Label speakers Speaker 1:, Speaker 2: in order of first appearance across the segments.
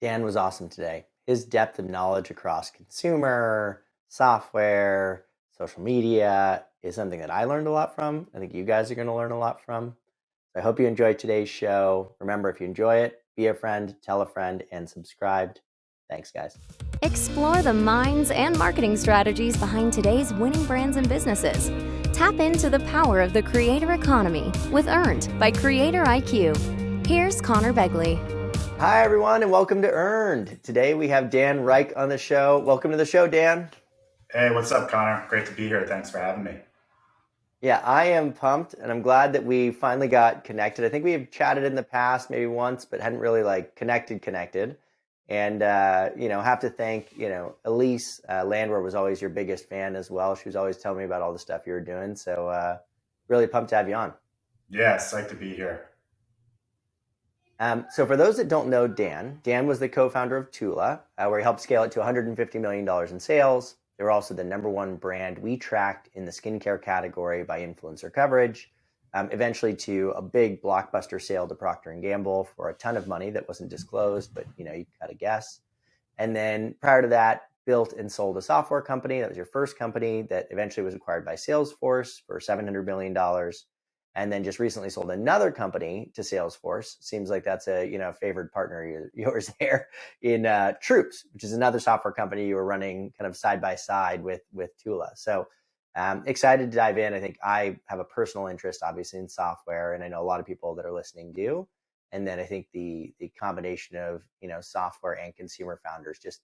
Speaker 1: Dan was awesome today. His depth of knowledge across consumer, software, social media is something that I learned a lot from. I think you guys are going to learn a lot from. I hope you enjoyed today's show. Remember, if you enjoy it, be a friend, tell a friend, and subscribe. Thanks, guys.
Speaker 2: Explore the minds and marketing strategies behind today's winning brands and businesses. Tap into the power of the creator economy with Earned by Creator IQ. Here's Connor Begley.
Speaker 1: Hi, everyone, and welcome to Earned. Today we have Dan Reich on the show. Welcome to the show, Dan.
Speaker 3: Hey, what's up, Connor? Great to be here. Thanks for having me.
Speaker 1: Yeah, I am pumped, and I'm glad that we finally got connected. I think we have chatted in the past, maybe once, but hadn't really connected. And have to thank Elise Landwehr was always your biggest fan as well. She was always telling me about all the stuff you were doing. So really pumped to have you on.
Speaker 3: Yeah, psyched to be here.
Speaker 1: So for those that don't know Dan was the co-founder of TULA, where he helped scale it to $150 million in sales. They were also the number one brand we tracked in the skincare category by influencer coverage, eventually to a big blockbuster sale to Procter & Gamble for a ton of money that wasn't disclosed, but you gotta guess. And then prior to that, built and sold a software company. That was your first company that eventually was acquired by Salesforce for $700 million. And then just recently sold another company to Salesforce. Seems like that's a favored partner of yours there in Troops, which is another software company you were running kind of side by side with TULA. So excited to dive in. I think I have a personal interest, obviously, in software, and I know a lot of people that are listening do. And then I think the combination of software and consumer founders just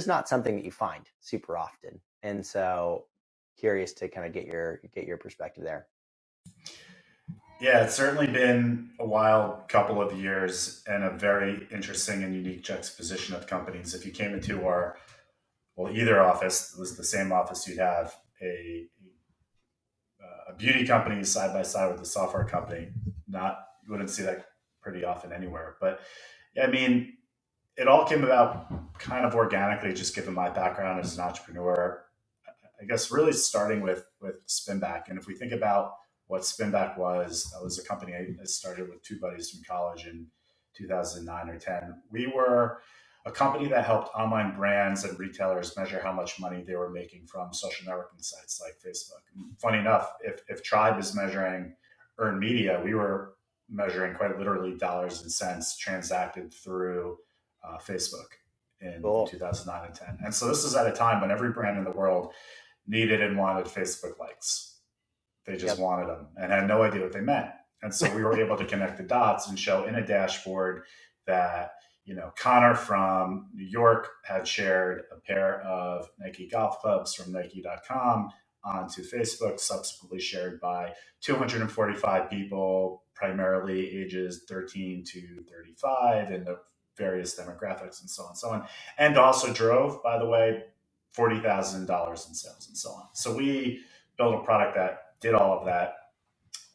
Speaker 1: not something that you find super often. And so curious to kind of get your perspective there.
Speaker 3: Yeah, it's certainly been a wild couple of years and a very interesting and unique juxtaposition of companies. If you came into either office, it was the same office, you'd have a beauty company side by side with a software company. You wouldn't see that pretty often anywhere. But yeah, I mean, it all came about kind of organically, just given my background as an entrepreneur. I guess really starting with Spinback. And if we think about what Spinback was, that was a company I started with two buddies from college in 2009 or 10. We were a company that helped online brands and retailers measure how much money they were making from social networking sites like Facebook. Funny enough, if Tribe is measuring earned media, we were measuring quite literally dollars and cents transacted through Facebook in
Speaker 1: Cool.
Speaker 3: 2009 and 10. And so this is at a time when every brand in the world needed and wanted Facebook likes. They just wanted them and had no idea what they meant. And so we were able to connect the dots and show in a dashboard that, Connor from New York had shared a pair of Nike golf clubs from Nike.com onto Facebook, subsequently shared by 245 people, primarily ages 13 to 35 in the various demographics and so on and so on. And also drove, by the way, $40,000 in sales and so on. So we built a product that did all of that.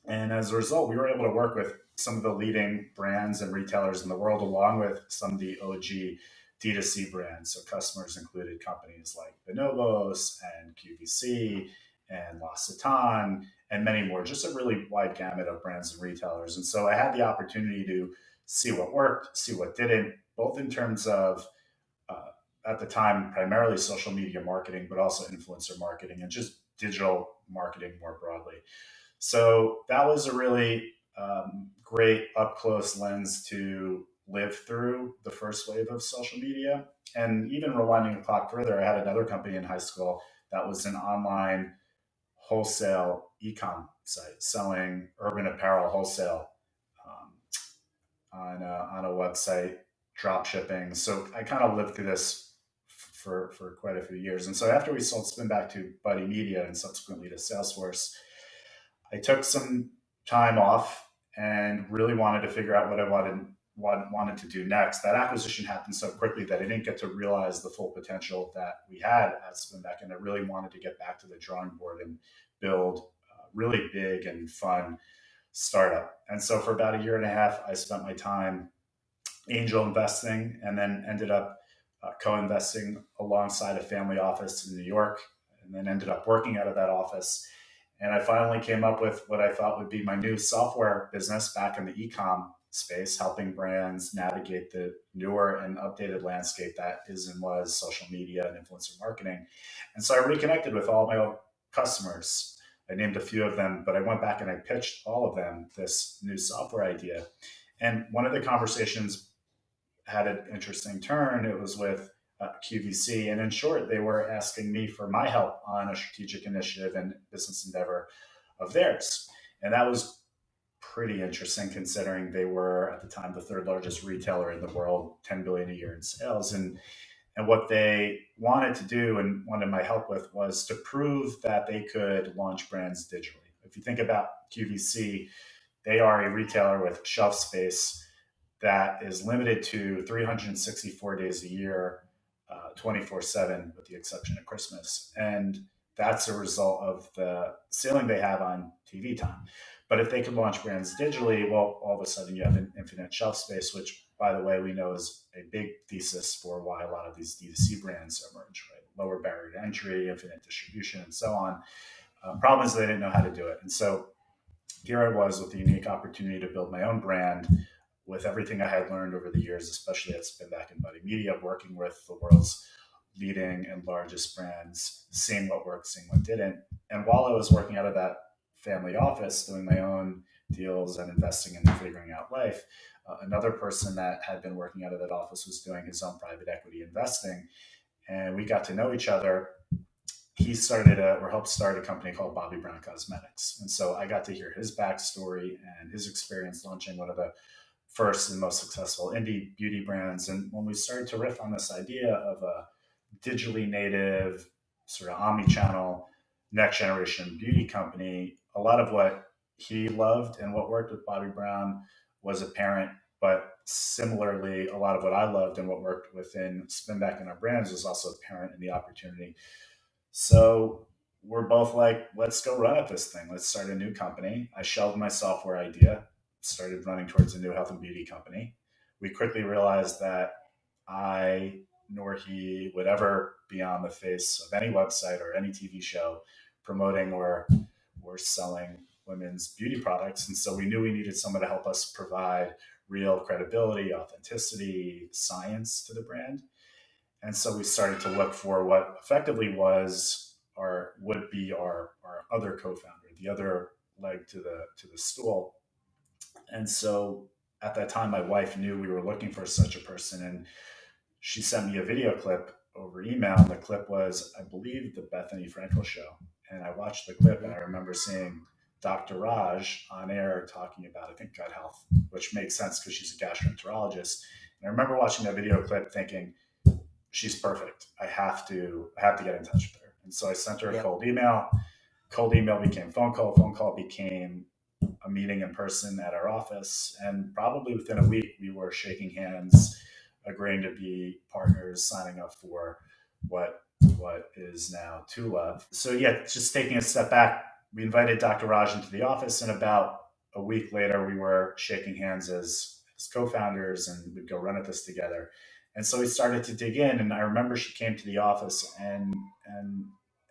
Speaker 3: And as a result, we were able to work with some of the leading brands and retailers in the world, along with some of the OG D2C brands. So customers included companies like Bonobos and QVC and L'Occitane and many more, just a really wide gamut of brands and retailers. And so I had the opportunity to see what worked, see what didn't, both in terms of at the time, primarily social media marketing, but also influencer marketing and just digital marketing more broadly. So that was a really great up close lens to live through the first wave of social media. And even rewinding the clock further, I had another company in high school that was an online wholesale e-com site selling urban apparel wholesale on a website, drop shipping. So I kind of lived through this for quite a few years. And so after we sold Spinback to Buddy Media and subsequently to Salesforce, I took some time off and really wanted to figure out what I wanted to do next. That acquisition happened so quickly that I didn't get to realize the full potential that we had at Spinback, and I really wanted to get back to the drawing board and build a really big and fun startup. And so for about a year and a half, I spent my time angel investing and then ended up co-investing alongside a family office in New York, and then ended up working out of that office. And I finally came up with what I thought would be my new software business back in the e-com space, helping brands navigate the newer and updated landscape that is and was social media and influencer marketing. And so I reconnected with all my old customers. I named a few of them, but I went back and I pitched all of them this new software idea. And one of the conversations had an interesting turn. It was with QVC. And in short, they were asking me for my help on a strategic initiative and business endeavor of theirs. And that was pretty interesting considering they were at the time the third largest retailer in the world, 10 billion a year in sales. And what they wanted to do and wanted my help with was to prove that they could launch brands digitally. If you think about QVC, they are a retailer with shelf space that is limited to 364 days a year, 24/7, with the exception of Christmas. And that's a result of the ceiling they have on TV time. But if they could launch brands digitally, well, all of a sudden you have an infinite shelf space, which, by the way, we know is a big thesis for why a lot of these D2C brands emerge, right? Lower barrier to entry, infinite distribution, and so on. Problem is they didn't know how to do it. And so here I was with the unique opportunity to build my own brand with everything I had learned over the years, especially at Spinback and Buddy Media, working with the world's leading and largest brands, seeing what worked, seeing what didn't. And while I was working out of that family office, doing my own deals and investing and figuring out life, another person that had been working out of that office was doing his own private equity investing. And we got to know each other. He started or helped start a company called Bobby Brown Cosmetics. And so I got to hear his backstory and his experience launching one of the first and most successful indie beauty brands. And when we started to riff on this idea of a digitally native, sort of omni-channel, next generation beauty company, a lot of what he loved and what worked with Bobby Brown was apparent. But similarly, a lot of what I loved and what worked within Spinback and our brands was also apparent in the opportunity. So we're both like, let's go run at this thing. Let's start a new company. I shelved my software idea, started running towards a new health and beauty company. We quickly realized that I nor he would ever be on the face of any website or any TV show promoting or selling women's beauty products. And so we knew we needed someone to help us provide real credibility, authenticity, science to the brand. And so we started to look for what effectively was or would be our other co-founder, the other leg to the stool. And so at that time, my wife knew we were looking for such a person, and she sent me a video clip over email. And the clip was, I believe, the Bethany Frankel show. And I watched the clip, and I remember seeing Dr. Raj on air talking about, I think, gut health, which makes sense because she's a gastroenterologist. And I remember watching that video clip thinking, she's perfect. I have to get in touch with her. And so I sent her a cold email. Cold email became phone call. Phone call became a meeting in person at our office. And probably within a week, we were shaking hands, agreeing to be partners, signing up for what is now TULA. So yeah, just taking a step back, we invited Dr. Raj into the office, and about a week later, we were shaking hands as co-founders, and we'd go run at this together. And so we started to dig in, and I remember she came to the office and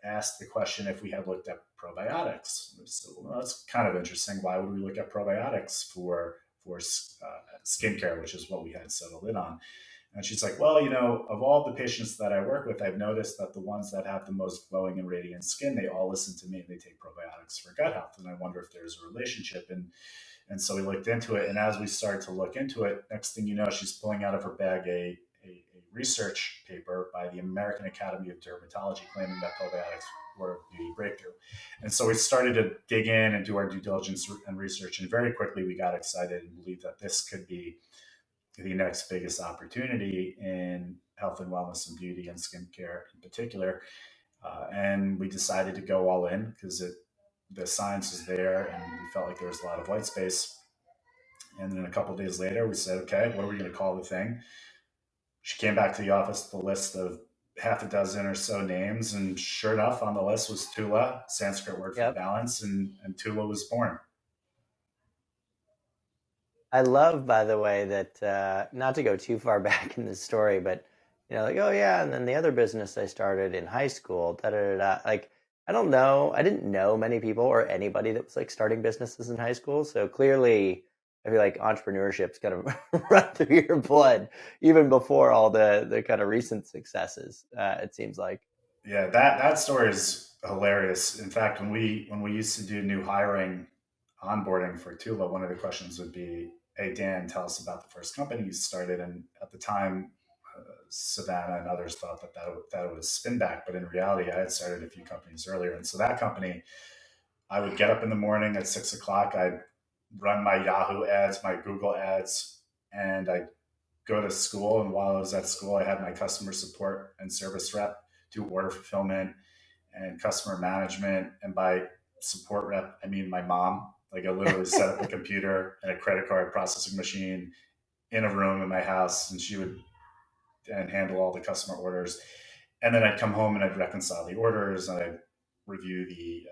Speaker 3: asked the question if we had looked at probiotics. So, well, that's kind of interesting. Why would we look at probiotics for skincare, which is what we had settled in on? And she's like, well, of all the patients that I work with, I've noticed that the ones that have the most glowing and radiant skin, they all listen to me and they take probiotics for gut health. And I wonder if there's a relationship. And so we looked into it. And as we started to look into it, next thing you know, she's pulling out of her bag a research paper by the American Academy of Dermatology claiming that probiotics were a beauty breakthrough. And so we started to dig in and do our due diligence and research. And very quickly, we got excited and believed that this could be the next biggest opportunity in health and wellness and beauty and skincare in particular. And we decided to go all in because the science is there and we felt like there was a lot of white space. And then a couple of days later, we said, okay, what are we going to call the thing? She came back to the office with a list of half a dozen or so names. And sure enough, on the list was TULA, Sanskrit word for balance, and TULA was born.
Speaker 1: I love, by the way, that not to go too far back in the story, but like, oh yeah, and then the other business I started in high school, like, I don't know, I didn't know many people or anybody that was like starting businesses in high school. So clearly I feel like entrepreneurship's kind of run through your blood even before all the kind of recent successes. It seems like.
Speaker 3: Yeah, that story is hilarious. In fact, when we used to do new hiring onboarding for Tula, one of the questions would be, "Hey Dan, tell us about the first company you started." And at the time, Savannah and others thought that was Spinback, but in reality, I had started a few companies earlier. And so that company, I would get up in the morning at 6 o'clock. I'd run my Yahoo ads, my Google ads, and I'd go to school. And while I was at school, I had my customer support and service rep do order fulfillment and customer management. And by support rep, I mean my mom. Like, I literally set up a computer and a credit card processing machine in a room in my house, and she would and handle all the customer orders. And then I'd come home and I'd reconcile the orders, and I'd review the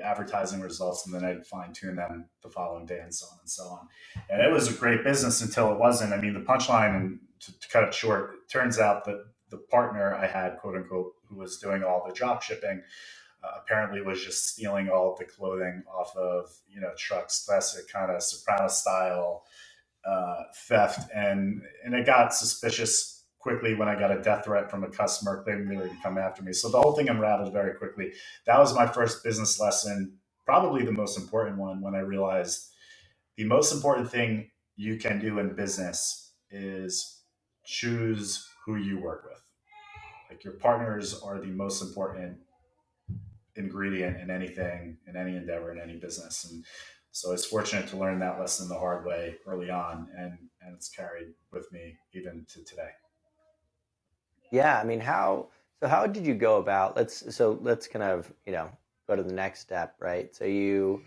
Speaker 3: advertising results, and then I'd fine tune them the following day, and so on and so on. And it was a great business until it wasn't. I mean, the punchline, and to cut it short, it turns out that the partner I had, quote unquote, who was doing all the drop shipping, apparently was just stealing all of the clothing off of trucks, classic kind of Soprano style theft, and it got suspicious quickly when I got a death threat from a customer claiming they were going to come after me. So the whole thing unraveled very quickly. That was my first business lesson, probably the most important one, when I realized the most important thing you can do in business is choose who you work with. Like, your partners are the most important ingredient in anything, in any endeavor, in any business. And so I was fortunate to learn that lesson the hard way early on, and it's carried with me even to today.
Speaker 1: Yeah, I mean, how did you go about, let's kind of, go to the next step, right? So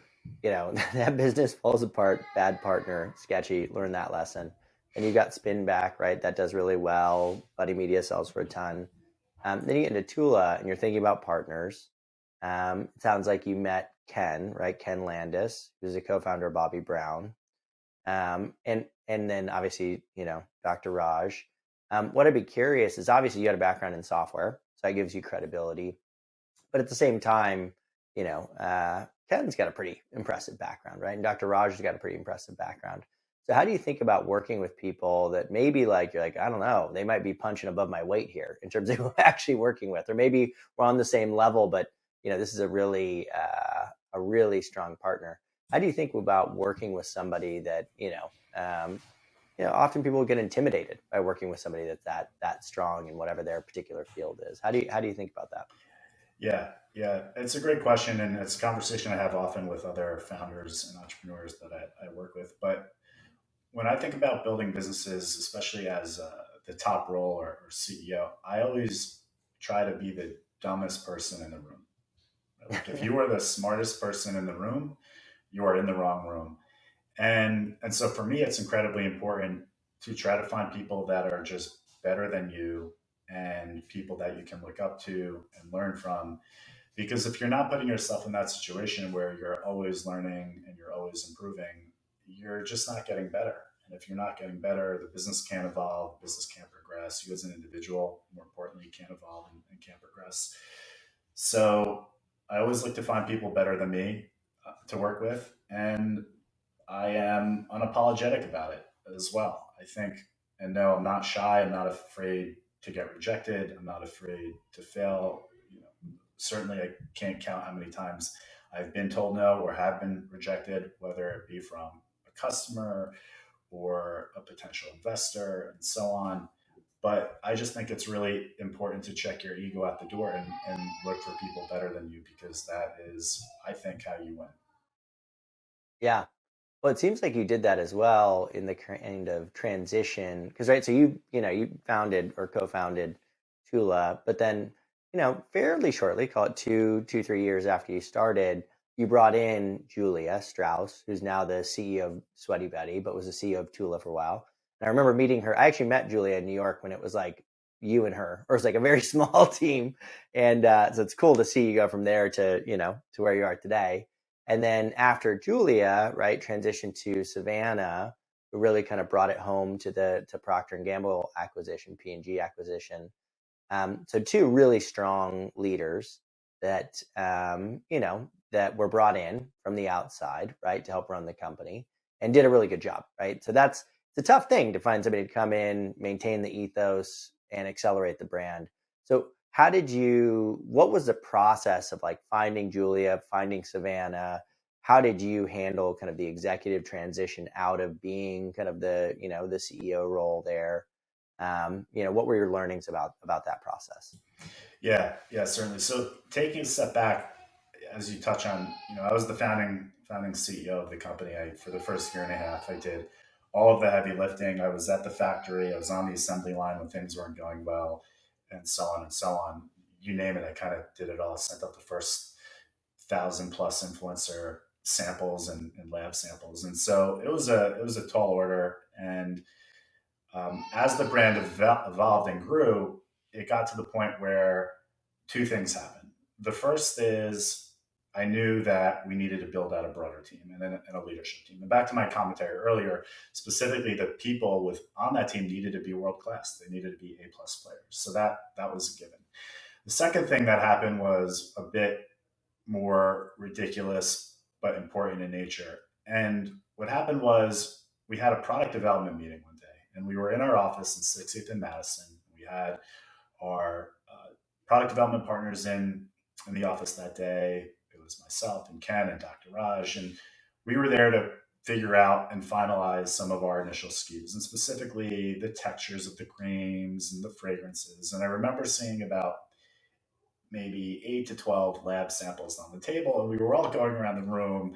Speaker 1: that business falls apart, bad partner, sketchy, learn that lesson. And you got Spinback, right? That does really well. Buddy Media sells for a ton. Then you get into Tula and you're thinking about partners. It sounds like you met Ken, right? Ken Landis, who's a co-founder of Bobby Brown. And then obviously, Dr. Raj. What I'd be curious is, obviously you had a background in software, so that gives you credibility. But at the same time, Ken's got a pretty impressive background, right? And Dr. Raj has got a pretty impressive background. So how do you think about working with people that maybe you're like, I don't know, they might be punching above my weight here in terms of who I'm actually working with, or maybe we're on the same level, but this is a really strong partner. How do you think about working with somebody that often people get intimidated by working with somebody that's that strong in whatever their particular field is? How do you think about that?
Speaker 3: Yeah, it's a great question, and it's a conversation I have often with other founders and entrepreneurs that I work with. But when I think about building businesses, especially as the top role or CEO, I always try to be the dumbest person in the room. Like, if you are the smartest person in the room, you are in the wrong room. And so for me, it's incredibly important to try to find people that are just better than you, and people that you can look up to and learn from. Because if you're not putting yourself in that situation where you're always learning and you're always improving, you're just not getting better. And if you're not getting better, the business can't evolve, the business can't progress. You as an individual, more importantly, can't evolve and can't progress. So I always look to find people better than me to work with. And I am unapologetic about it as well. I think, and no, I'm not shy. I'm not afraid to get rejected. I'm not afraid to fail. Certainly, I can't count how many times I've been told no or have been rejected, whether it be from a customer or a potential investor and so on. But I just think it's really important to check your ego at the door, and look for people better than you, because that is, I think, how you win.
Speaker 1: Yeah. Well, it seems like you did that as well in the kind of transition, because right, so you founded or co-founded Tula, but then fairly shortly, call it 3 years after you started, you brought in Julia Strauss, who's now the CEO of Sweaty Betty, but was the CEO of Tula for a while. And I remember meeting her. I actually met Julia in New York when it was like you and her, or it was like a very small team, and so it's cool to see you go from there to to where you are today. And then after Julia, right, transitioned to Savannah, who really kind of brought it home to Procter and Gamble acquisition, P&G acquisition. So two really strong leaders that that were brought in from the outside, right, to help run the company. and did a really good job, right? So it's a tough thing to find somebody to come in, maintain the ethos, and accelerate the brand. So what was the process of like finding Julia, finding Savannah? How did you handle kind of the executive transition out of being kind of the CEO role there? What were your learnings about that process?
Speaker 3: Yeah, certainly. So taking a step back, as you touch on, I was the founding CEO of the company. For the first year and a half, I did all of the heavy lifting. I was at the factory. I was on the assembly line when things weren't going well, and so on and so on. You name it, I kind of did it all. Sent up the first 1,000+ influencer samples and lab samples, and so it was a tall order. And as the brand evolved and grew, it got to the point where two things happened. The first is I knew that we needed to build out a broader team and a leadership team. And back to my commentary earlier, specifically the people on that team needed to be world class. They needed to be A+ players. So that was a given. The second thing that happened was a bit more ridiculous but important in nature. And what happened was we had a product development meeting one day, and we were in our office in 60th and Madison. We had our product development partners in the office that day. It was myself and Ken and Dr. Raj, and we were there to figure out and finalize some of our initial SKUs, and specifically the textures of the creams and the fragrances. And I remember seeing about maybe 8 to 12 lab samples on the table, and we were all going around the room,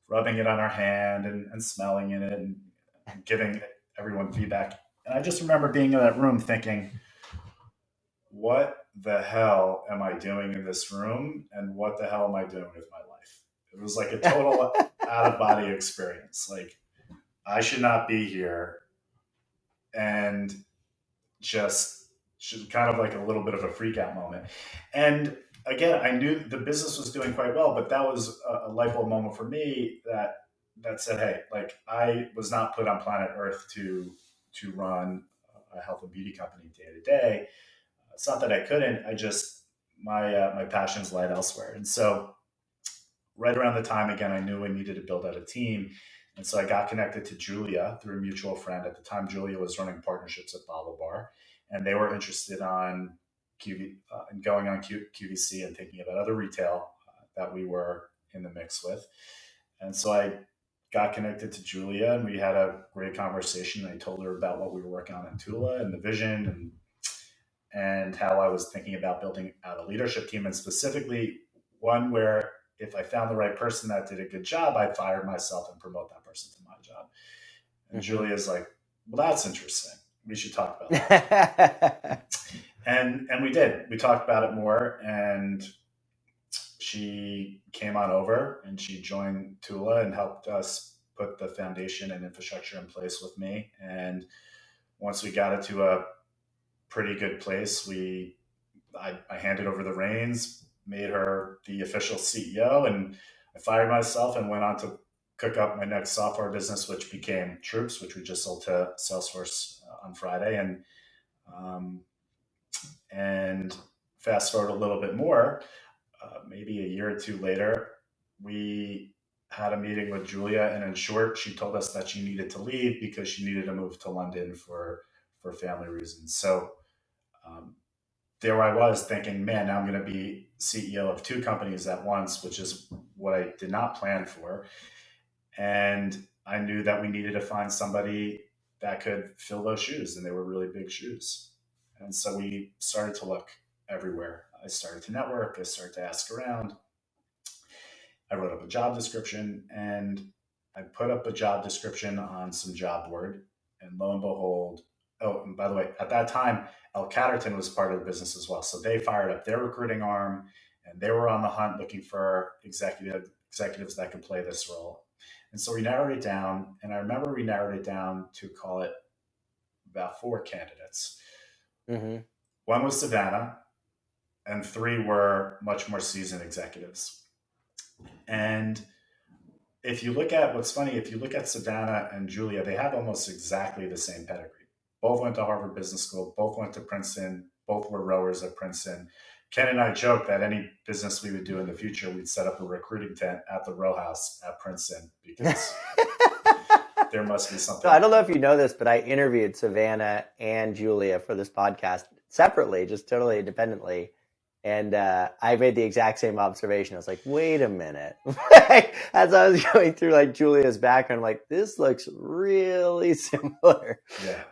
Speaker 3: rubbing it on our hand and smelling in it and giving everyone feedback. And I just remember being in that room thinking, what the hell am I doing in this room? And what the hell am I doing with my life? It was like a total out of body experience. Like, I should not be here. And just kind of like a little bit of a freak out moment. And again, I knew the business was doing quite well, but that was a light bulb moment for me that said, hey, like, I was not put on planet Earth to run a health and beauty company day to day. It's not that I couldn't. I just my passions lied elsewhere. And so, right around the time, again, I knew I needed to build out a team, and so I got connected to Julia through a mutual friend. At the time, Julia was running partnerships at Bottle Bar, and they were interested on in going on QVC and thinking about other retail that we were in the mix with. And so I got connected to Julia, and we had a great conversation. I told her about what we were working on in TULA and the vision, and how I was thinking about building out a leadership team, and specifically one where if I found the right person that did a good job, I'd fire myself and promote that person to my job. And Julia's like, well, that's interesting. We should talk about that. and we did. We talked about it more, and she came on over and she joined TULA and helped us put the foundation and infrastructure in place with me. And once we got it to a pretty good place, I handed over the reins, made her the official CEO, and I fired myself and went on to cook up my next software business, which became Troops, which we just sold to Salesforce on Friday. And fast forward a little bit more, maybe a year or two later, we had a meeting with Julia, and in short, she told us that she needed to leave because she needed to move to London for family reasons. So there I was thinking, man, now I'm going to be CEO of two companies at once, which is what I did not plan for. And I knew that we needed to find somebody that could fill those shoes, and they were really big shoes. And so we started to look everywhere. I started to network. I started to ask around. I wrote up a job description, and I put up a job description on some job board, and lo and behold, oh, and by the way, at that time, El Catterton was part of the business as well. So they fired up their recruiting arm, and they were on the hunt looking for executives that could play this role. And so we narrowed it down, and I remember we narrowed it down to call it about 4 candidates. One was Savannah, and 3 were much more seasoned executives. And if you look at what's funny, if you look at Savannah and Julia, they have almost exactly the same pedigree. Both went to Harvard Business School, both went to Princeton, both were rowers at Princeton. Ken and I joke that any business we would do in the future, we'd set up a recruiting tent at the row house at Princeton, because there must be something.
Speaker 1: So I don't know if you know this, but I interviewed Savannah and Julia for this podcast separately, just totally independently. And I made the exact same observation. I was like, wait a minute. As I was going through like Julia's background, I'm like, this looks really similar.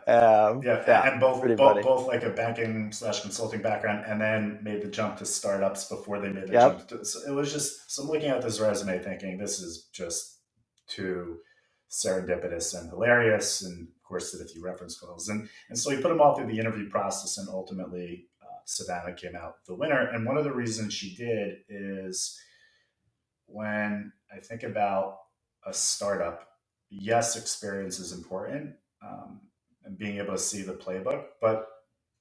Speaker 3: And
Speaker 1: pretty funny.
Speaker 3: both like a banking / consulting background, and then made the jump to startups before they made the jump. So it was just, so I'm looking at this resume thinking, this is just too serendipitous and hilarious, and of course did a few reference calls, and so we put them all through the interview process, and ultimately Savannah came out the winner. And one of the reasons she did is, when I think about a startup, yes, experience is important, and being able to see the playbook, but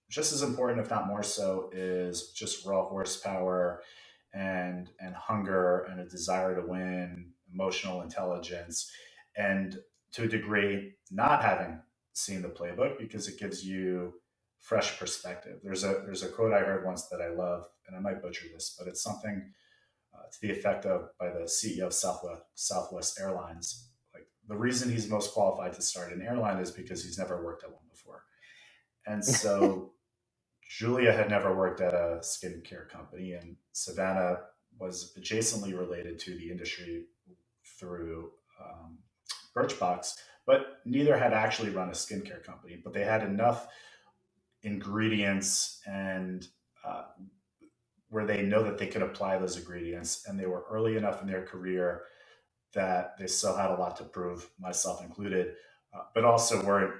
Speaker 3: just as important, if not more so, is just raw horsepower and hunger and a desire to win, emotional intelligence, and to a degree, not having seen the playbook, because it gives you fresh perspective. There's a quote I heard once that I love, and I might butcher this, but it's something to the effect of, by the CEO of Southwest Airlines, like, the reason he's most qualified to start an airline is because he's never worked at one before. And so Julia had never worked at a skincare company, and Savannah was adjacently related to the industry through Birchbox, but neither had actually run a skincare company. But they had enough ingredients and where they know that they could apply those ingredients, and they were early enough in their career that they still had a lot to prove, myself included, but also weren't,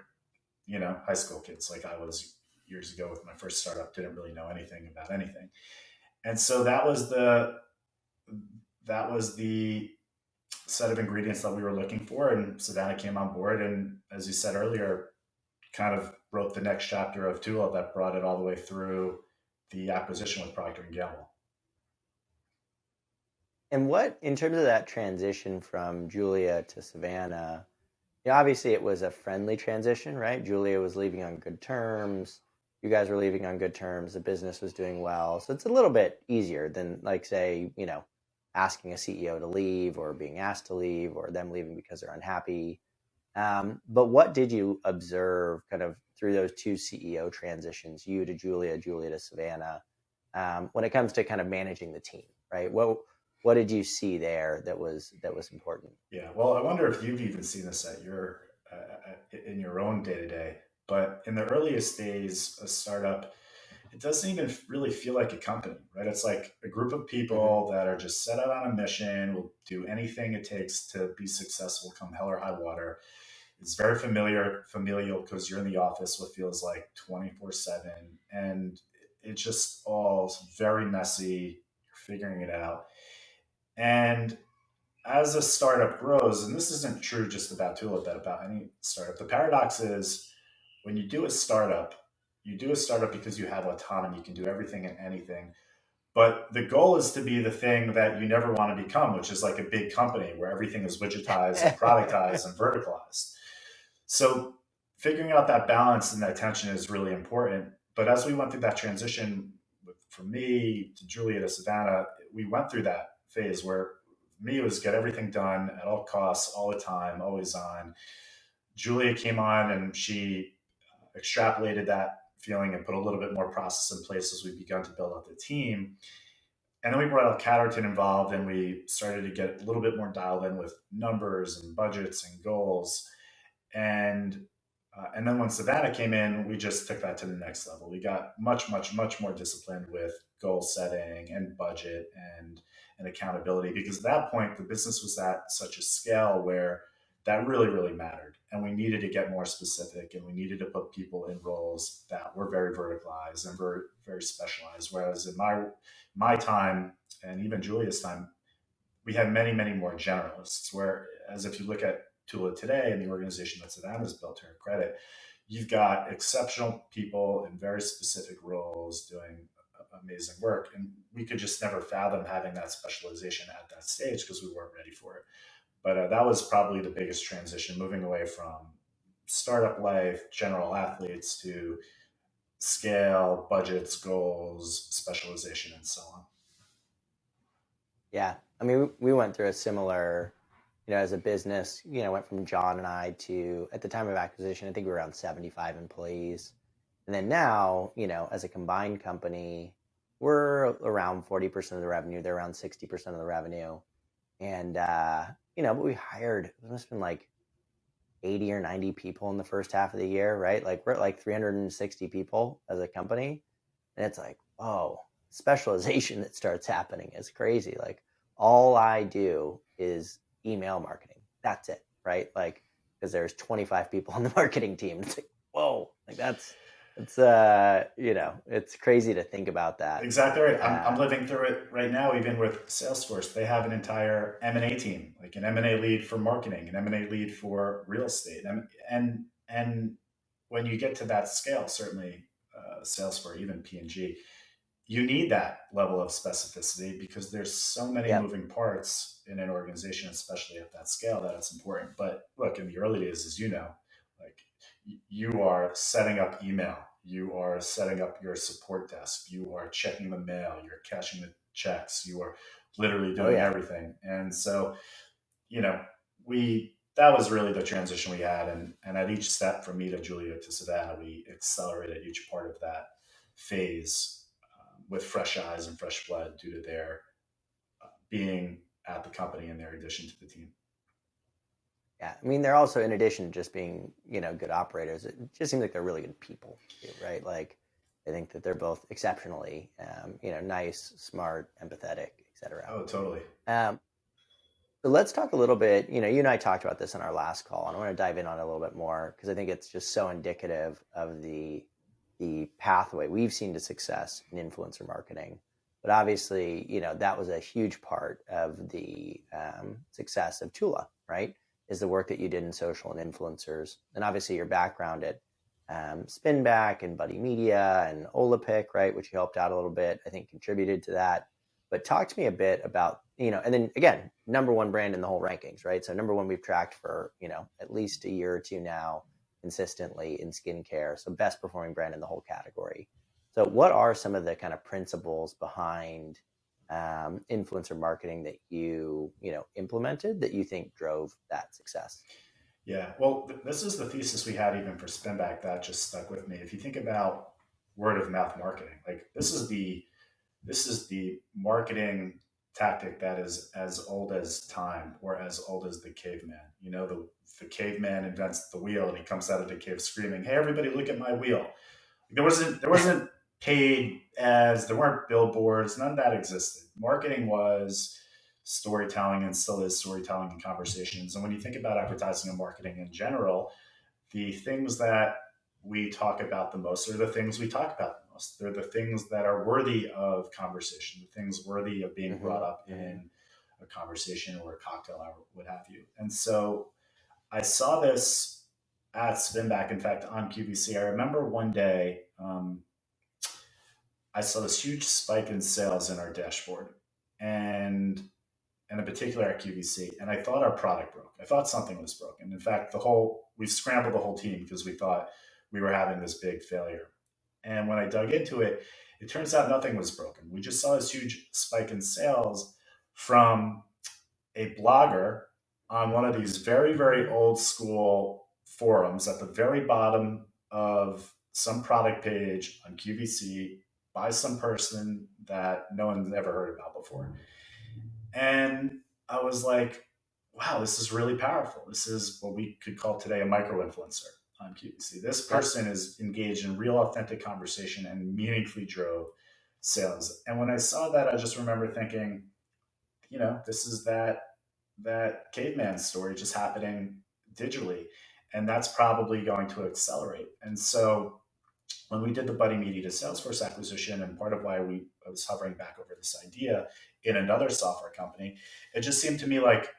Speaker 3: high school kids like I was years ago with my first startup, didn't really know anything about anything. And so that was the set of ingredients that we were looking for, and Savannah came on board, and as you said earlier, kind of wrote the next chapter of TULA that brought it all the way through the acquisition with Procter & Gamble.
Speaker 1: And what, in terms of that transition from Julia to Savannah, obviously it was a friendly transition, right? Julia was leaving on good terms. You guys were leaving on good terms. The business was doing well. So it's a little bit easier than, like, say, asking a CEO to leave, or being asked to leave, or them leaving because they're unhappy. But what did you observe kind of through those two CEO transitions, you to Julia, Julia to Savannah, when it comes to kind of managing the team, right? What did you see there that was important?
Speaker 3: Yeah, well, I wonder if you've even seen this in your own day to day. But in the earliest days, a startup, it doesn't even really feel like a company, right? It's like a group of people that are just set out on a mission, will do anything it takes to be successful, come hell or high water. It's very familial, because you're in the office what feels like 24/7, and it's just all very messy. You're figuring it out. And as a startup grows, and this isn't true just about TULA, but about any startup, the paradox is, when you do a startup because you have autonomy, you can do everything and anything. But the goal is to be the thing that you never want to become, which is like a big company where everything is widgetized and productized and verticalized. So figuring out that balance and that tension is really important. But as we went through that transition, from me to Julia to Savannah, we went through that phase where me was get everything done at all costs, all the time, always on. Julia came on, and she extrapolated that feeling and put a little bit more process in place as we began to build out the team. And then we brought Catterton involved, and we started to get a little bit more dialed in with numbers and budgets and goals. And then when Savannah came in, we just took that to the next level. We got much, much, much more disciplined with goal setting and budget and accountability, because at that point the business was at such a scale where that really, really mattered. And we needed to get more specific, and we needed to put people in roles that were very verticalized and very, very specialized. Whereas in my time, and even Julia's time, we had many, many more generalists, whereas if you look at TULA today and the organization that Savannah's built, to her credit, you've got exceptional people in very specific roles doing amazing work. And we could just never fathom having that specialization at that stage because we weren't ready for it. But that was probably the biggest transition, moving away from startup life, general athletes, to scale, budgets, goals, specialization, and so on.
Speaker 1: Yeah. I mean, we went through a similar as a business, went from John and I to, at the time of acquisition, I think we were around 75 employees. And then now, as a combined company, we're around 40% of the revenue. They're around 60% of the revenue. And, but we hired, it must have been like 80 or 90 people in the first half of the year, right? Like we're at like 360 people as a company. And it's like, whoa, specialization that starts happening is crazy. Like all I do is email marketing. That's it, right? Like, because there's 25 people on the marketing team. It's like, whoa, like it's crazy to think about that.
Speaker 3: Exactly right. I'm living through it right now. Even with Salesforce, they have an entire M&A team, like an M&A lead for marketing, an M&A lead for real estate, and when you get to that scale, certainly Salesforce, even P&G, you need that level of specificity because there's so many moving parts in an organization, especially at that scale, that it's important. But look, in the early days, as you know, like you are setting up email, you are setting up your support desk, you are checking the mail, you're cashing the checks, you are literally doing everything. And so, that was really the transition we had. And at each step from me to Julia to Savannah, we accelerated each part of that phase with fresh eyes and fresh blood due to their being at the company and their addition to the team.
Speaker 1: Yeah, I mean, they're also, in addition to just being, good operators, it just seems like they're really good people too, right? Like, I think that they're both exceptionally, nice, smart, empathetic, etc.
Speaker 3: Oh, totally.
Speaker 1: So let's talk a little bit, you and I talked about this in our last call, and I want to dive in on it a little bit more because I think it's just so indicative of the pathway we've seen to success in influencer marketing. But obviously, that was a huge part of the success of TULA, right? Is the work that you did in social and influencers. And obviously your background at Spinback and Buddy Media and Olapic, right, which you helped out a little bit, I think contributed to that. But talk to me a bit about, and then again, number one brand in the whole rankings, right? So number one, we've tracked for, at least a year or two now consistently in skincare. So best performing brand in the whole category. So what are some of the kind of principles behind influencer marketing that you implemented that you think drove that success?
Speaker 3: Yeah, well, this is the thesis we had even for Spinback that just stuck with me. If you think about word of mouth marketing, like this is the marketing tactic that is as old as time or as old as the caveman. The caveman invents the wheel and he comes out of the cave screaming, "Hey, everybody, look at my wheel." There wasn't paid ads, there weren't billboards, none of that existed. Marketing was storytelling and still is storytelling and conversations. And when you think about advertising and marketing in general, the things that we talk about the most are the things we talk about the most. They're the things that are worthy of conversation, the things worthy of being brought up in a conversation or a cocktail hour, what have you. And so I saw this at Spinback, in fact, on QVC. I remember one day I saw this huge spike in sales in our dashboard, and in particular at QVC, and I thought our product broke. I thought something was broken. In fact, we scrambled the whole team because we thought we were having this big failure. And when I dug into it, it turns out nothing was broken. We just saw this huge spike in sales from a blogger on one of these very, very old school forums at the very bottom of some product page on QVC by some person that no one's ever heard about before. And I was like, wow, this is really powerful. This is what we could call today a micro influencer on QVC. This person is engaged in real authentic conversation and meaningfully drove sales. And when I saw that, I just remember thinking, this is that caveman story just happening digitally. And that's probably going to accelerate. And so when we did the Buddy Media to Salesforce acquisition, and part of why I was hovering back over this idea in another software company, it just seemed to me like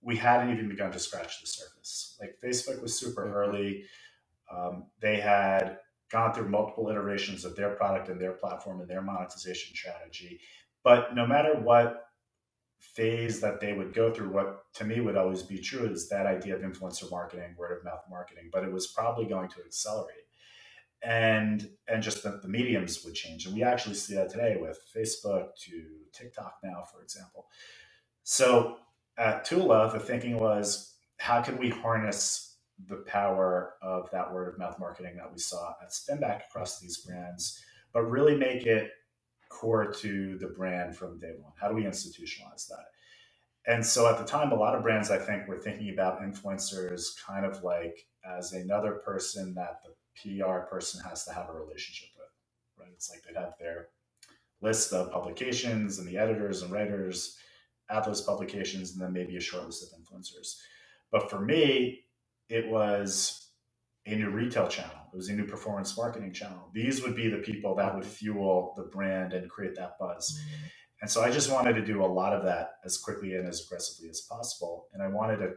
Speaker 3: we hadn't even begun to scratch the surface. Like Facebook was super early. They had gone through multiple iterations of their product and their platform and their monetization strategy. But no matter what phase that they would go through, what to me would always be true is that idea of influencer marketing, word of mouth marketing, but it was probably going to accelerate. And just the mediums would change. And we actually see that today with Facebook to TikTok now, for example. So at TULA, the thinking was, how can we harness the power of that word of mouth marketing that we saw at Spinback across these brands, but really make it core to the brand from day one? How do we institutionalize that? And so at the time, a lot of brands, I think, were thinking about influencers kind of like as another person that the PR person has to have a relationship with, right? It's like they'd have their list of publications and the editors and writers at those publications, and then maybe a short list of influencers. But for me, it was a new retail channel. It was a new performance marketing channel. These would be the people that would fuel the brand and create that buzz. And so I just wanted to do a lot of that as quickly and as aggressively as possible. And I wanted to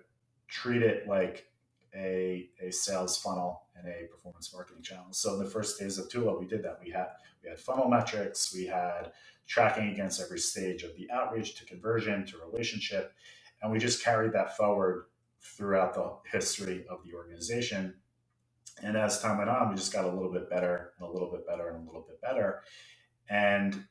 Speaker 3: treat it like a sales funnel and a performance marketing channel. So in the first days of TULA, we did that. We had funnel metrics, we had tracking against every stage of the outreach to conversion to relationship. And we just carried that forward throughout the history of the organization. And as time went on, we just got a little bit better and a little bit better and a little bit better. And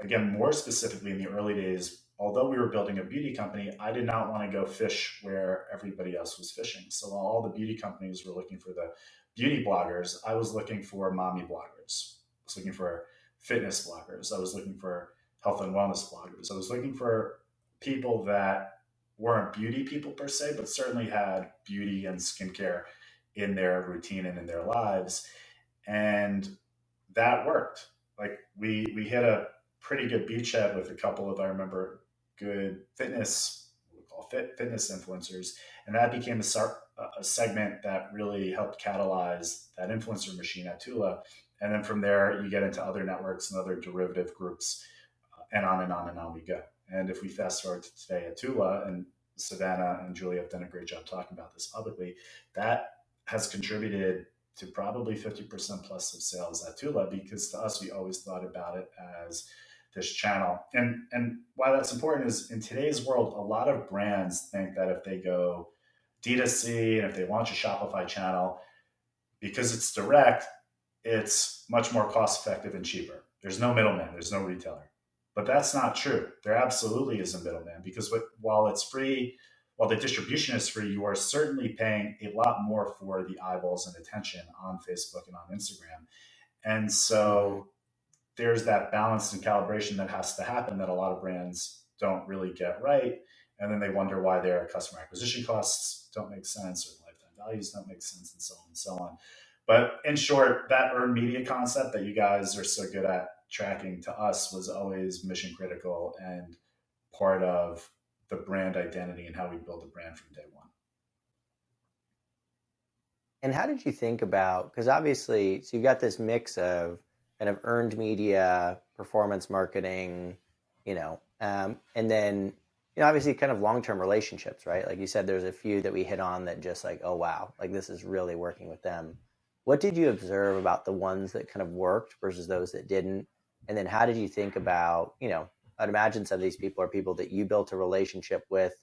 Speaker 3: again, more specifically in the early days, although we were building a beauty company, I did not want to go fish where everybody else was fishing. So while all the beauty companies were looking for the beauty bloggers, I was looking for mommy bloggers. I was looking for fitness bloggers. I was looking for health and wellness bloggers. I was looking for people that weren't beauty people per se, but certainly had beauty and skincare in their routine and in their lives. And that worked. Like we hit a pretty good beachhead with a couple of, I remember, good fitness, what we call fitness influencers. And that became a segment that really helped catalyze that influencer machine at TULA. And then from there, you get into other networks and other derivative groups, and on and on and on we go. And if we fast forward to today at TULA, and Savannah and Julia have done a great job talking about this publicly, that has contributed to probably 50% plus of sales at TULA, because to us, we always thought about it as this channel. And why that's important is in today's world, a lot of brands think that if they go D2C and if they launch a Shopify channel, because it's direct, it's much more cost effective and cheaper. There's no middleman, there's no retailer. But that's not true. There absolutely is a middleman, because while it's free, while the distribution is free, you are certainly paying a lot more for the eyeballs and attention on Facebook and on Instagram. And so there's that balance and calibration that has to happen that a lot of brands don't really get right. And then they wonder why their customer acquisition costs don't make sense, or lifetime values don't make sense, and so on and so on. But in short, that earned media concept that you guys are so good at tracking, to us was always mission critical and part of the brand identity and how we build a brand from day one.
Speaker 1: And how did you think about, because obviously, so you've got this mix of kind of earned media, performance marketing, and then, obviously kind of long-term relationships, right? Like you said, there's a few that we hit on that just like, oh, wow, like this is really working with them. What did you observe about the ones that kind of worked versus those that didn't? And then how did you think about, I'd imagine some of these people are people that you built a relationship with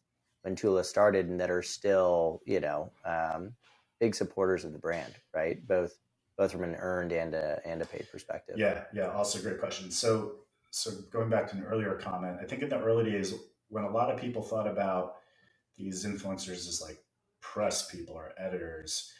Speaker 1: when TULA started and that are still, big supporters of the brand, right? Both from an earned and a paid perspective.
Speaker 3: Yeah. Also great question. So going back to an earlier comment, I think in the early days, when a lot of people thought about these influencers as like press people or editors,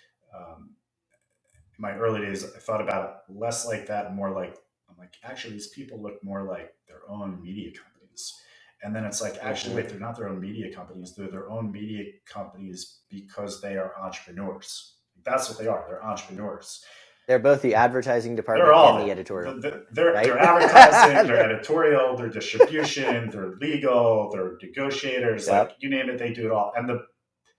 Speaker 3: in my early days, I thought about it less like that, more like, I'm like, actually, these people look more like their own media companies. And then it's like, actually, wait, they're not their own media companies. They're their own media companies because they are entrepreneurs. That's what they are. They're entrepreneurs.
Speaker 1: They're both the advertising department and the editorial.
Speaker 3: They're advertising, they're editorial, they're distribution, they're legal, they're negotiators. Yep. Like you name it, they do it all. And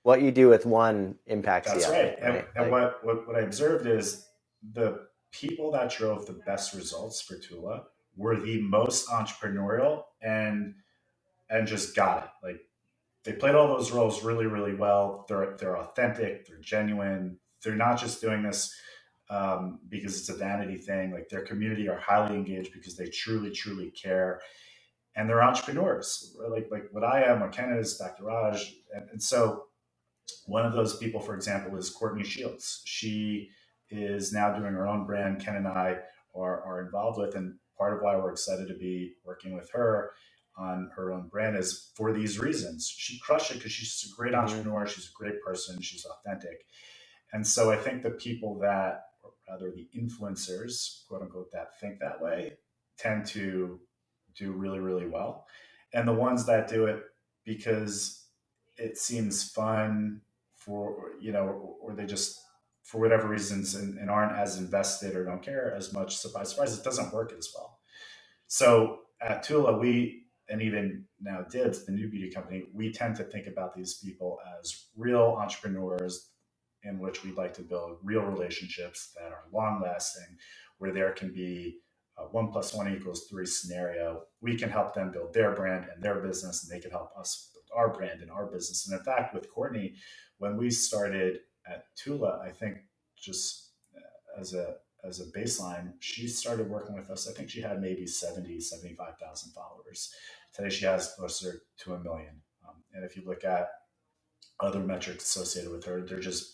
Speaker 1: what you do with one impacts the other.
Speaker 3: That's right. And what I observed is the people that drove the best results for TULA were the most entrepreneurial and just got it. Like they played all those roles really, really well. They're authentic, they're genuine. They're not just doing this because it's a vanity thing. Like their community are highly engaged because they truly, truly care. And they're entrepreneurs, like what I am, what Ken is, Dr. Raj. And so one of those people, for example, is Courtney Shields. She is now doing her own brand. Ken and I are involved with, and part of why we're excited to be working with her on her own brand is for these reasons. She crushed it because she's just a great entrepreneur. She's a great person. She's authentic. And so I think the people that, or rather the influencers, quote unquote, that think that way tend to do really, really well. And the ones that do it because it seems fun for, or they just, for whatever reasons, and aren't as invested or don't care as much, surprise, it doesn't work as well. So at Tula, and even now Dibs, the new beauty company, we tend to think about these people as real entrepreneurs in which we'd like to build real relationships that are long lasting, where there can be a 1+1=3 scenario. We can help them build their brand and their business, and they can help us build our brand and our business. And in fact, with Courtney, when we started at Tula, I think just as a baseline, she started working with us. I think she had maybe 75,000 followers. Today she has closer to 1 million. And if you look at other metrics associated with her, they're just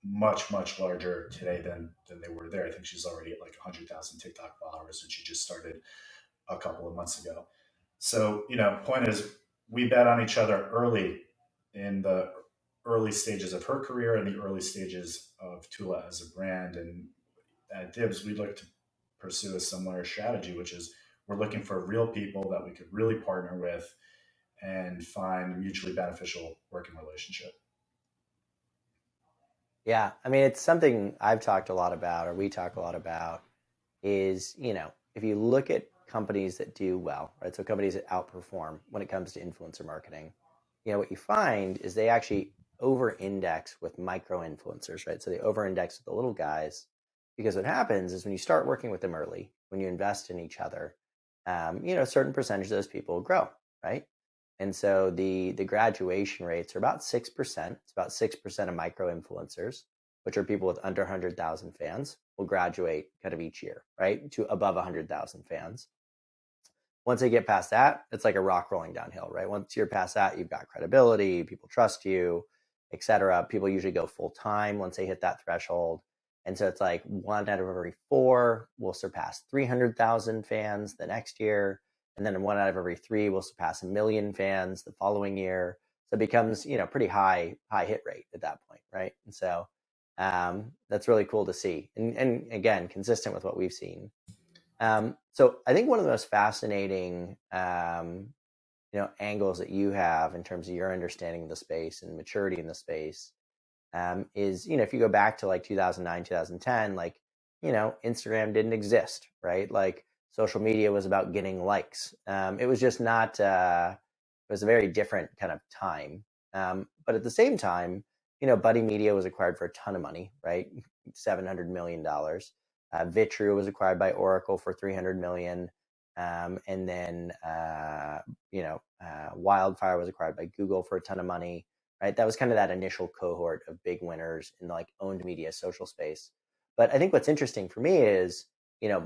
Speaker 3: much, much larger today than they were there. I think she's already at like 100,000 TikTok followers, and she just started a couple of months ago. So, point is, we bet on each other early in the early stages of her career and the early stages of Tula as a brand. And at Dibs, we look to pursue a similar strategy, which is we're looking for real people that we could really partner with and find a mutually beneficial working relationship.
Speaker 1: Yeah, I mean, it's something I've talked a lot about, or we talk a lot about, is, if you look at companies that do well, right? So companies that outperform when it comes to influencer marketing, what you find is they actually over-index with micro influencers, right? So they over-index with the little guys, because what happens is when you start working with them early, when you invest in each other, a certain percentage of those people grow, right? And so the graduation rates are about 6%. It's about 6% of micro influencers, which are people with under 100,000 fans, will graduate kind of each year, right, to above 100,000 fans. Once they get past that, it's like a rock rolling downhill, right? Once you're past that, you've got credibility, people trust you, etc. People usually go full time once they hit that threshold. And so it's like 1 out of every 4 will surpass 300,000 fans the next year. And then 1 out of every 3 will surpass 1 million fans the following year. So it becomes, pretty high hit rate at that point, right? And so that's really cool to see. And again, consistent with what we've seen. So I think one of the most fascinating, angles that you have in terms of your understanding of the space and maturity in the space is, if you go back to like 2009, 2010, like, Instagram didn't exist, right? Like social media was about getting likes. It was just not, it was a very different kind of time. But at the same time, Buddy Media was acquired for a ton of money, right? $700 million. Vitru was acquired by Oracle for $300 million. And then, Wildfire was acquired by Google for a ton of money, right? That was kind of that initial cohort of big winners in the like owned media social space. But I think what's interesting for me is,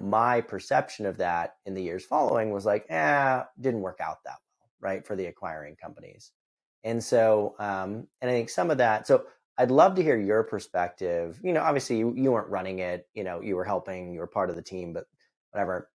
Speaker 1: my perception of that in the years following was like, didn't work out that well, right? For the acquiring companies. And so, and I think some of that, so I'd love to hear your perspective. Obviously you weren't running it, you were helping, you were part of the team, but whatever.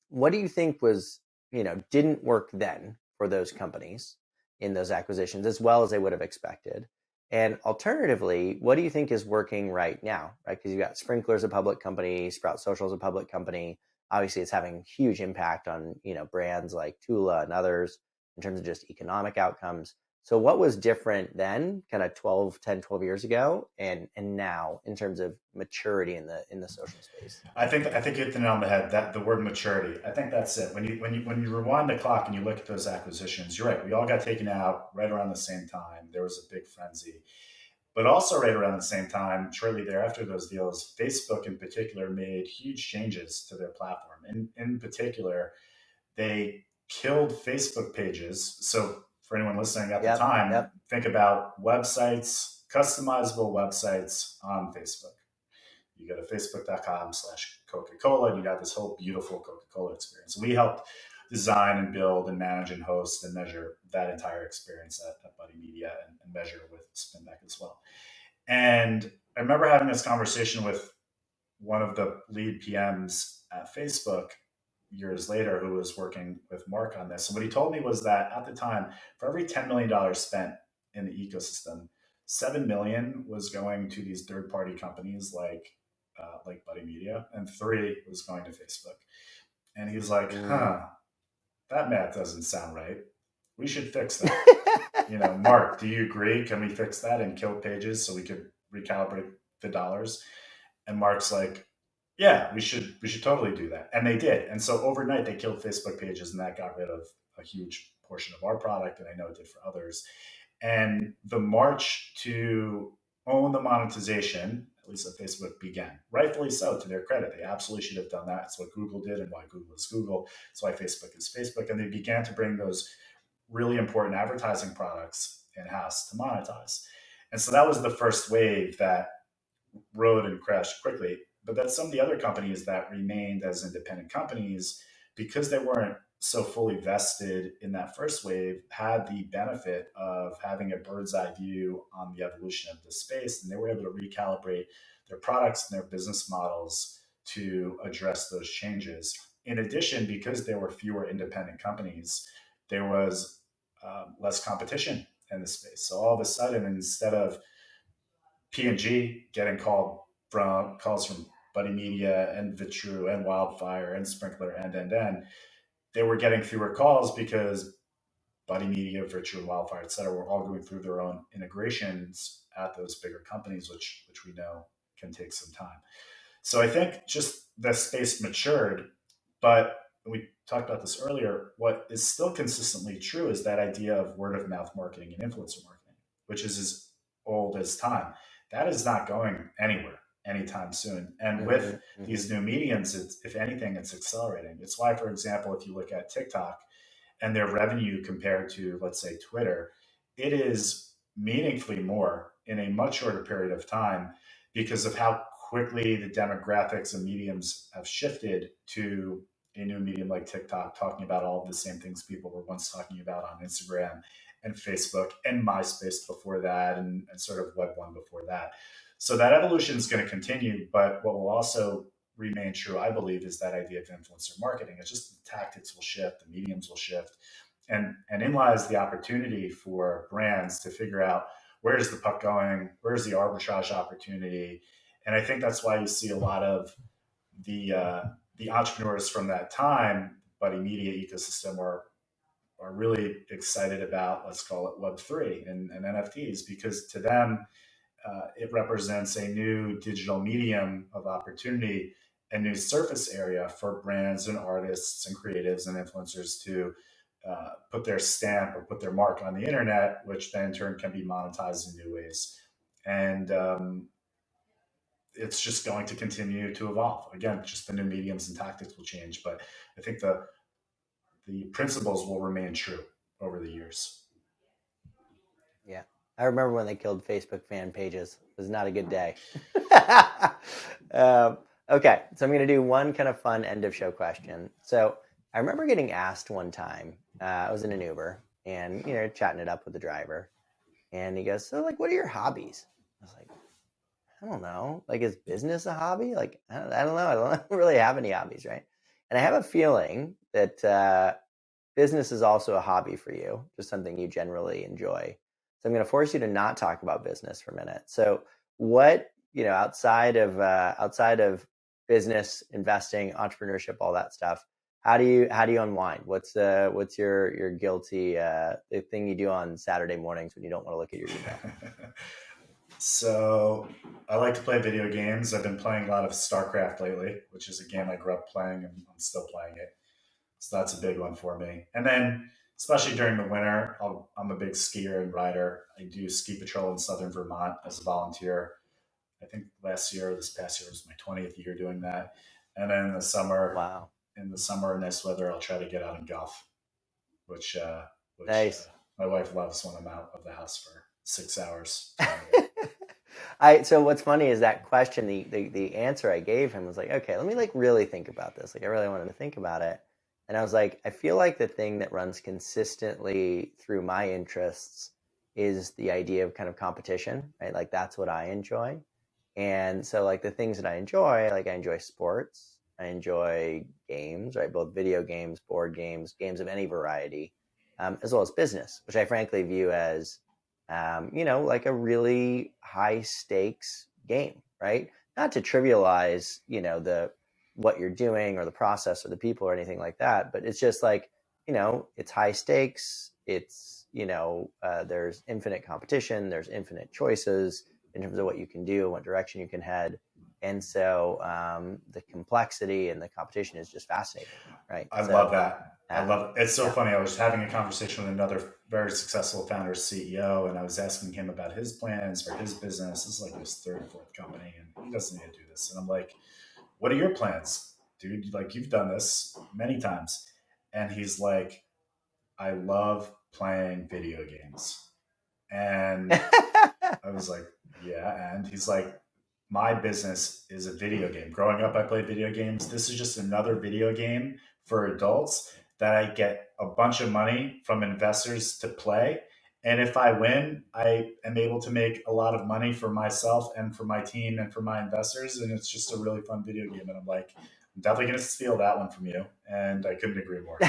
Speaker 1: What do you think was, didn't work then for those companies in those acquisitions as well as they would have expected? And alternatively, what do you think is working right now, right? Because you got Sprinkler's a public company, Sprout Social is a public company. Obviously, it's having huge impact on, brands like Tula and others in terms of just economic outcomes. So what was different then, kind of 12 years ago, and now in terms of maturity in the social space?
Speaker 3: I think you hit the nail on the head. That the word maturity. I think that's it. When you rewind the clock and you look at those acquisitions, you're right. We all got taken out right around the same time. There was a big frenzy, but also right around the same time, shortly thereafter those deals, Facebook in particular made huge changes to their platform. In particular, they killed Facebook pages. So for anyone listening at the time, think about websites, customizable websites on Facebook. You go to facebook.com/Coca-Cola and you got this whole beautiful Coca-Cola experience. We helped design and build and manage and host and measure that entire experience at Buddy Media and measure with Spinback as well. And I remember having this conversation with one of the lead PMs at Facebook, years later who was working with Mark on this. And what he told me was that at the time, for every $10 million spent in the ecosystem, 7 million was going to these third-party companies like Buddy Media, and 3 was going to Facebook. And he's like, that math doesn't sound right. We should fix that. Mark, do you agree? Can we fix that and kill pages so we could recalibrate the dollars? And Mark's like, yeah, we should totally do that. And they did. And so overnight they killed Facebook pages, and that got rid of a huge portion of our product, and I know it did for others. And the march to own the monetization, at least at Facebook, began. Rightfully so, to their credit. They absolutely should have done that. It's what Google did and why Google is Google. It's why Facebook is Facebook. And they began to bring those really important advertising products in-house to monetize. And so that was the first wave that rode and crashed quickly. But then some of the other companies that remained as independent companies, because they weren't so fully vested in that first wave, had the benefit of having a bird's eye view on the evolution of the space. And they were able to recalibrate their products and their business models to address those changes. In addition, because there were fewer independent companies, there was less competition in the space. So all of a sudden, instead of P&G getting calls from Buddy Media and Vitru and Wildfire and Sprinkler and they were getting fewer calls because Buddy Media, Vitru, Wildfire, et cetera, were all going through their own integrations at those bigger companies, which we know can take some time. So I think just the space matured, but we talked about this earlier. What is still consistently true is that idea of word of mouth marketing and influencer marketing, which is as old as time. That is not going anywhere anytime soon. And with these new mediums, if anything, it's accelerating. It's why, for example, if you look at TikTok and their revenue compared to, let's say, Twitter, it is meaningfully more in a much shorter period of time because of how quickly the demographics and mediums have shifted to a new medium like TikTok, talking about all of the same things people were once talking about on Instagram and Facebook and MySpace before that, and sort of Web1 before that. So that evolution is going to continue, but what will also remain true, I believe, is that idea of influencer marketing. It's just the tactics will shift, the mediums will shift, and in lies the opportunity for brands to figure out where's the puck going, where's the arbitrage opportunity, and I think that's why you see a lot of the entrepreneurs from that time, Buddy Media ecosystem, are really excited about, let's call it Web3 and NFTs, because to them, it represents a new digital medium of opportunity, a new surface area for brands and artists and creatives and influencers to put their stamp or put their mark on the internet, which then in turn can be monetized in new ways. And it's just going to continue to evolve. Again, just the new mediums and tactics will change, but I think the principles will remain true over the years.
Speaker 1: Yeah. I remember when they killed Facebook fan pages. It was not a good day. Okay, so I'm going to do one kind of fun end of show question. So I remember getting asked one time, I was in an Uber and, chatting it up with the driver. And he goes, so like, what are your hobbies? I was like, I don't know. Like, is business a hobby? Like, I don't know. I don't really have any hobbies, right? And I have a feeling that business is also a hobby for you, just something you generally enjoy. So I'm going to force you to not talk about business for a minute. So what, outside of business, investing, entrepreneurship, all that stuff, how do you unwind? What's your guilty the thing you do on Saturday mornings when you don't want to look at your email?
Speaker 3: So I like to play video games. I've been playing a lot of StarCraft lately, which is a game I grew up playing, and I'm still playing it. So that's a big one for me. And then, especially during the winter, I'm a big skier and rider. I do ski patrol in southern Vermont as a volunteer. I think this past year was my 20th year doing that. And then in the summer,
Speaker 1: wow.
Speaker 3: In the summer, nice weather, I'll try to get out and golf, which
Speaker 1: nice.
Speaker 3: My wife loves when I'm out of the house for 6 hours.
Speaker 1: So what's funny is that question, the answer I gave him was like, okay, let me really think about this. I really wanted to think about it. And I was like, I feel like the thing that runs consistently through my interests is the idea of kind of competition, right? Like that's what I enjoy. And so the things that I enjoy, I enjoy sports. I enjoy games, right? Both video games, board games, games of any variety, as well as business, which I frankly view as, like a really high stakes game, right? Not to trivialize, what you're doing or the process or the people or anything like that, but it's just like, it's high stakes. It's, there's infinite competition. There's infinite choices in terms of what you can do, what direction you can head. And so the complexity and the competition is just fascinating, right?
Speaker 3: I love that. I love it. It's so funny. I was having a conversation with another very successful founder, CEO, and I was asking him about his plans for his business. This is like his third or fourth company, and he doesn't need to do this. And I'm like, what are your plans, dude? Like, you've done this many times. And he's like, I love playing video games. And I was like, yeah. And he's like, my business is a video game. Growing up, I played video games. This is just another video game for adults that I get a bunch of money from investors to play. And if I win, I am able to make a lot of money for myself and for my team and for my investors. And it's just a really fun video game. And I'm like, I'm definitely going to steal that one from you. And I couldn't agree more.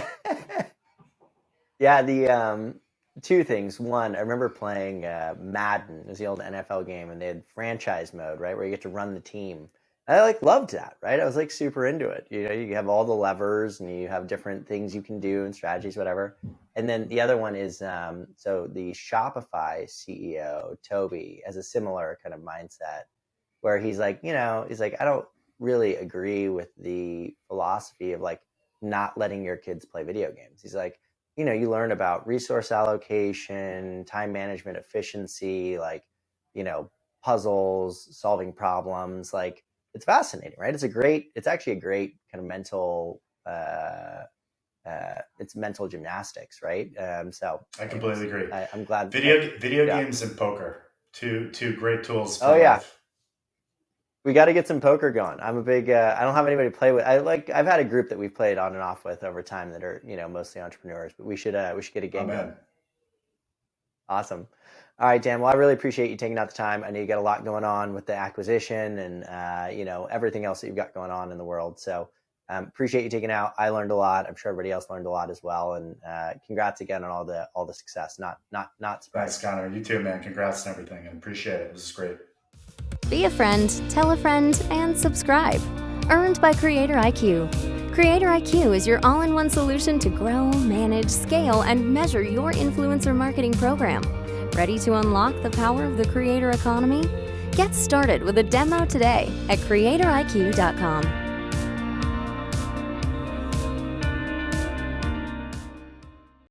Speaker 1: Yeah, the two things. One, I remember playing Madden. It was the old NFL game, and they had franchise mode, right, where you get to run the team. I loved that, right? I was super into it. You have all the levers, and you have different things you can do and strategies, whatever. And then the other one is so the Shopify CEO Toby has a similar kind of mindset where he's like, I don't really agree with the philosophy of not letting your kids play video games. He's like, you learn about resource allocation, time management, efficiency, puzzles, solving problems. It's fascinating, right? It's actually a great kind of mental, it's mental gymnastics, right? So
Speaker 3: I completely agree.
Speaker 1: I'm glad.
Speaker 3: Video games and poker, two great tools for
Speaker 1: life. We got to get some poker going. I'm a big, I don't have anybody to play with. I've had a group that we've played on and off with over time that are, mostly entrepreneurs, but we should get a game going. Awesome. All right, Dan. Well, I really appreciate you taking out the time. I know you got a lot going on with the acquisition and, everything else that you've got going on in the world. So appreciate you taking out. I learned a lot. I'm sure everybody else learned a lot as well. And congrats again on all the success. Not surprised.
Speaker 3: Thanks, Connor. You too, man. Congrats and everything. And appreciate it. This is great.
Speaker 2: Be a friend, tell a friend, and subscribe. Earned by Creator IQ. Creator IQ is your all-in-one solution to grow, manage, scale, and measure your influencer marketing program. Ready to unlock the power of the creator economy? Get started with a demo today at creatoriq.com.